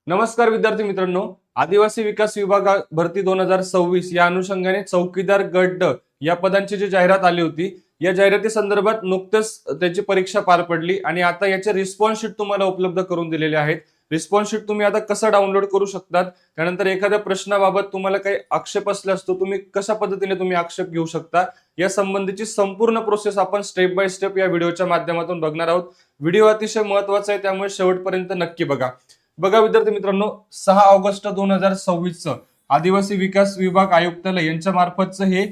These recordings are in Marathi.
नमस्कार विद्यार्थी मित्रांनो, आदिवासी विकास विभाग भरती 2026 या अनुषंगाने चौकीदार गट ड या पदांची जी जाहिरात आली होती, या जाहिराती संदर्भात नुकतेच त्याची परीक्षा पार पडली आणि आता याचे रिस्पॉन्स शीट तुम्हाला उपलब्ध करून दिलेले आहेत. रिस्पॉन्स शीट तुम्ही आता कसं डाउनलोड करू शकतात, त्यानंतर एखाद्या प्रश्नाबाबत तुम्हाला काही आक्षेप असल्यास तो तुम्ही कशा पद्धतीने तुम्ही आक्षेप घेऊ शकता, या संबंधीची संपूर्ण प्रोसेस आपण स्टेप बाय स्टेप या व्हिडिओच्या माध्यमातून बघणार आहोत. व्हिडिओ अतिशय महत्त्वाचा आहे, त्यामुळे शेवटपर्यंत नक्की बघा. बघा विद्यार्थी मित्रांनो, 6 ऑगस्ट 2026 आदिवासी विकास विभाग आयुक्तालय यांच्या मार्फतचं हे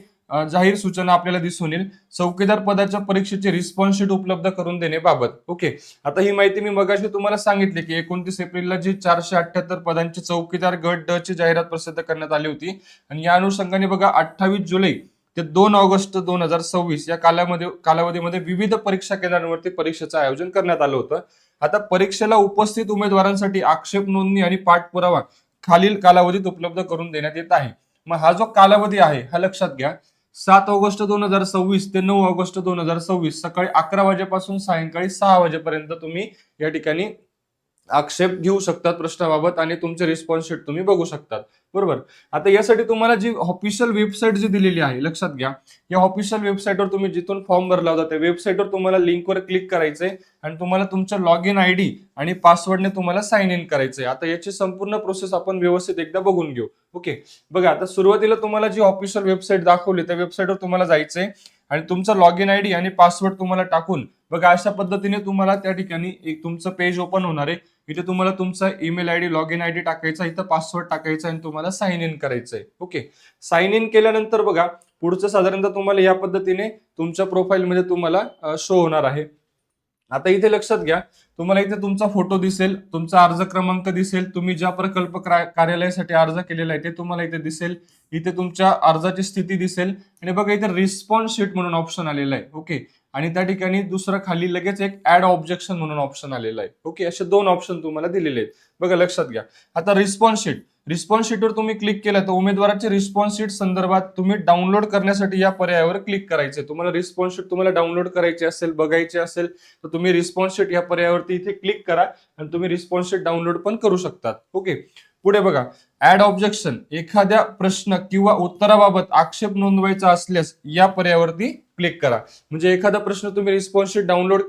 जाहीर सूचना आपल्याला दिसून येईल. चौकीदार पदाच्या परीक्षेची रिस्पॉन्स शीट उपलब्ध करून देण्याबाबत. ओके, आता ही माहिती मी मगाशी तुम्हाला सांगितली की 29 एप्रिलला जी 478 पदांची चौकीदार गट ड ची जाहिरात प्रसिद्ध करण्यात आली होती आणि या अनुषंगाने बघा 28 जुलै ते 2 ऑगस्ट 2026 या कालावधीमध्ये विविध परीक्षा केंद्रांवरती परीक्षेचं आयोजन करण्यात आलं होतं. आता परीक्षेला उपस्थित उमेदवारांसाठी आक्षेप नोंदणी आणि पाठपुरावा खालील कालावधीत उपलब्ध करून देण्यात येत आहे. मग हा जो कालावधी आहे हा लक्षात घ्या. 7 ऑगस्ट 2026 ते 9 ऑगस्ट 2026 सकाळी 11 वाजेपासून सायंकाळी 6 वाजेपर्यंत तुम्ही या ठिकाणी आक्षेप घेऊ शकतात प्रश्नाबाबत आणि तुमचे रिस्पॉन्स शीट तुम्ही बघू शकतात. बरोबर. आता यासाठी तुम्हाला जी ऑफिशियल वेबसाईट जी दिलेली आहे लक्षात घ्या. या ऑफिशियल वेबसाईटवर तुम्ही जिथून फॉर्म भरला होता त्या वेबसाईटवर तुम्हाला लिंकवर क्लिक करायचंय आणि तुम्हाला तुमच्या लॉग इन आयडी आणि पासवर्डने तुम्हाला साइन इन करायचंय. आता याची संपूर्ण प्रोसेस आपण व्यवस्थित एकदा बघून घेऊ. ओके, बघा आता सुरुवातीला तुम्हाला जी ऑफिशियल वेबसाईट दाखवली त्या वेबसाईटवर तुम्हाला जायचंय आणि तुमचा लॉग इन आयडी आणि पासवर्ड तुम्हाला टाकून बघा अशा पद्धतीने तुम्हाला त्या ठिकाणी एक तुमचं पेज ओपन होणार आहे. इथे तुम्हाला तुमचा email ID log in ID टाकायचा, इथं पासवर्ड टाकायचा आणि तुम्हाला साइन इन करायचंय. ओके, साइन इन केल्यानंतर बघा पुढचं साधारणतः तुम्हाला या पद्धतीने तुमच्या प्रोफाईलमध्ये तुम्हाला शो होणार आहे. आता इथे लक्षात घ्या, तुम्हाला इथे तुमचा फोटो दिसेल, तुमचा अर्ज क्रमांक दिसेल, तुम्ही ज्या प्रकल्प कार्यालयासाठी अर्ज केलेला आहे ते तुम्हाला इथे दिसेल, इथे तुमच्या अर्जाची स्थिती दिसेल आणि बघा इथे रिस्पॉन्स शीट म्हणून ऑप्शन आलेला आहे. ओके, आणि त्या ठिकाणी दुसरं खाली लगेच एक ऍड ऑब्जेक्शन म्हणून ऑप्शन आलेला आहे. ओके, असे दोन ऑप्शन तुम्हाला दिलेले आहेत. बघा लक्षात घ्या. आता रिस्पॉन्स शीटवर तुम्ही क्लिक केलं तर उमेदवाराचे रिस्पॉन्स शीट संदर्भात तुम्ही डाउनलोड करण्यासाठी या पर्यायावर क्लिक करायचे. तुम्हाला रिस्पॉन्स शीट तुम्हाला डाउनलोड करायची असेल, बघायची असेल तर तुम्ही रिस्पॉन्स शीट या पर्यायावरती इथे क्लिक करा आणि तुम्ही रिस्पॉन्स शीट डाउनलोड पण करू शकतात. ओके, पुढे बघा ऍड ऑब्जेक्शन, एखाद्या प्रश्न किंवा उत्तराबाबत आक्षेप नोंदवायचा असल्यास या पर्यायावरती क्लिक करा. म्हणजे एखादा प्रश्न तुम्ही रिस्पॉन्स शीट डाउनलोड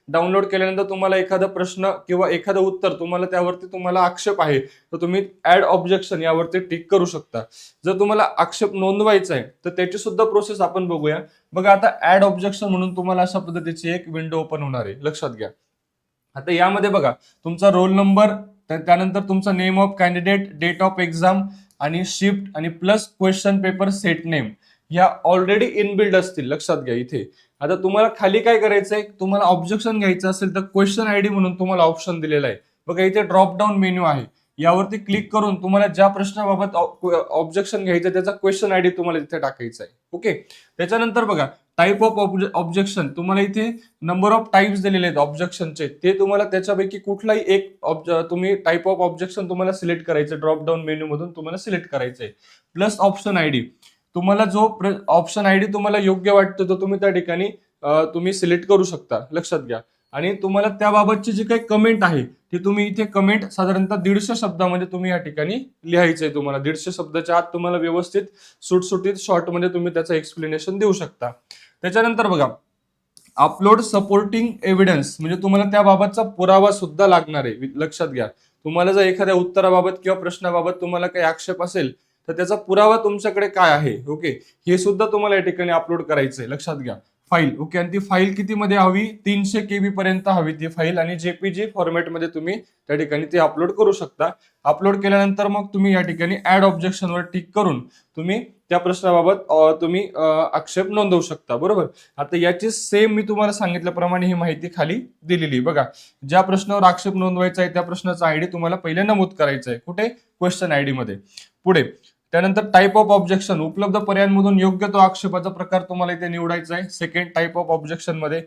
डाउनलोड केल्यानंतर तुम्हाला एखादा प्रश्न किंवा एखादं उत्तर तुम्हाला त्यावरती तुम्हाला आक्षेप आहे तर तुम्ही ऍड ऑब्जेक्शन यावरती टिक करू शकता. जर तुम्हाला आक्षेप नोंदवायचा आहे तर त्याची सुद्धा प्रोसेस आपण बघूया. बघा आता ऍड ऑब्जेक्शन म्हणून तुम्हाला अशा पद्धतीची एक विंडो ओपन होणार आहे. लक्षात घ्या. आता यामध्ये बघा तुमचा रोल नंबर, त्यानंतर तुमचा name of candidate, date of exam आणि शिफ्ट आणि plus question paper set name या ऑलरेडी इनबिल्ड असतील. लक्षात घ्या. इथे आता तुम्हाला खाली काय करायचंय, तुम्हाला ऑब्जेक्शन घ्यायचं असेल तर क्वेश्चन आयडी म्हणून तुम्हाला ऑप्शन दिलेला आहे. बघा इथे ड्रॉप डाऊन मेन्यू आहे, यावरती क्लिक करून तुम्हाला ज्या प्रश्नाबाबत ऑब्जेक्शन घ्यायचं त्याचा क्वेश्चन आयडी तुम्हाला इथे टाकायचा आहे. ओके, त्याच्यानंतर बघा टाइप ऑफ ऑब्जेक्शन, तुम्हाला इथे नंबर ऑफ टाइप्स दिलेले आहेत ऑब्जेक्शनचे, ते तुम्हाला त्याच्यापैकी कुठलाही एक तुम्ही टाइप ऑफ ऑब्जेक्शन तुम्हाला सिलेक्ट करायचं, ड्रॉप डाऊन मेन्यू मधून तुम्हाला सिलेक्ट करायचंय. प्लस ऑप्शन आयडी, तुम्हाला जो ऑप्शन आयडी तुम्हाला योग्य वाटतो तो तुम्ही त्या ठिकाणी तुम्ही सिलेक्ट करू शकता. लक्षात घ्या. आणि तुम्हाला त्याबाबतची जी काही कमेंट आहे ती तुम्ही इथे कमेंट साधारणतः 150 शब्दामध्ये तुम्ही या ठिकाणी लिहायचंय. तुम्हाला 150 शब्दाच्या आत तुम्हाला व्यवस्थित सुटसुटीत शॉर्ट मध्ये तुम्ही त्याचं एक्सप्लेनेशन देऊ शकता. त्याच्यानंतर बघा अपलोड सपोर्टिंग एव्हिडन्स, म्हणजे तुम्हाला त्याबाबतचा पुरावा सुद्धा लागणार आहे. लक्षात घ्या. तुम्हाला जर एखाद्या उत्तराबाबत किंवा प्रश्नाबाबत तुम्हाला काही आक्षेप असेल तर त्याचा पुरावा तुमच्याकडे काय आहे, ओके, हे सुद्धा तुम्हाला या ठिकाणी अपलोड करायचंय. लक्षात घ्या. फाईल, ओके, आणि ती फाईल किती मध्ये हवी, 300 KB पर्यंत हवी ती फाईल आणि JPG फॉर्मॅटमध्ये तुम्ही त्या ठिकाणी ते अपलोड करू शकता. अपलोड केल्यानंतर मग तुम्ही या ठिकाणी ऍड ऑब्जेक्शन वर टिक करून तुम्ही त्या प्रश्नाबाबत तुम्ही आक्षेप नोंदवू शकता. बरोबर. आता याची सेम मी तुम्हाला सांगितल्याप्रमाणे ही माहिती खाली दिलेली. बघा ज्या प्रश्नावर आक्षेप नोंदवायचा आहे त्या प्रश्नाचा आयडी तुम्हाला पहिले नमूद करायचा आहे. कुठे, क्वेश्चन आयडी मध्ये. पुढे त्यानंतर टाइप ऑफ ऑब्जेक्शन, उपलब्ध पर्यायांमधून योग्य तो आक्षेपाचा प्रकार तुम्हाला इथे निवडायचा आहे. सेकंड टाइप ऑफ ऑब्जेक्शन मध्ये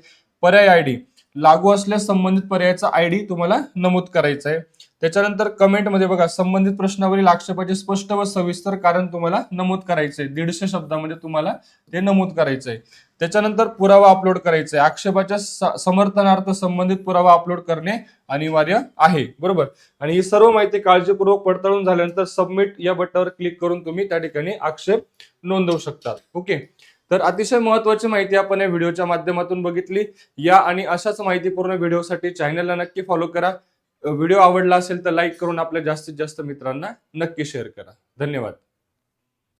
पर्याय आयडी, लागू असल्यास संबंधित पर्यायाचा आयडी तुम्हाला नमूद करायचा आहे. त्याच्यानंतर कमेंटमध्ये बघा, संबंधित प्रश्नावरील आक्षेपाचे स्पष्ट व सविस्तर कारण तुम्हाला नमूद करायचंय. 150 शब्दामध्ये तुम्हाला ते नमूद करायचंय. त्याच्यानंतर पुरावा अपलोड करायचा आहे. आक्षेपाच्या समर्थनार्थ संबंधित पुरावा अपलोड करणे अनिवार्य आहे. बरोबर. आणि ही सर्व माहिती काळजीपूर्वक पडताळून झाल्यानंतर सबमिट या बटनावर क्लिक करून तुम्ही त्या ठिकाणी आक्षेप नोंदवू शकता. ओके. तर अतिशय महत्वाची माहिती आपण या व्हिडिओच्या माध्यमातून बघितली. या आणि अशाच माहितीपूर्ण व्हिडिओसाठी चॅनलला नक्की फॉलो करा. व्हिडिओ आवडला असेल तर लाईक करून आपल्या जास्तीत जास्त मित्रांना नक्की शेअर करा. धन्यवाद.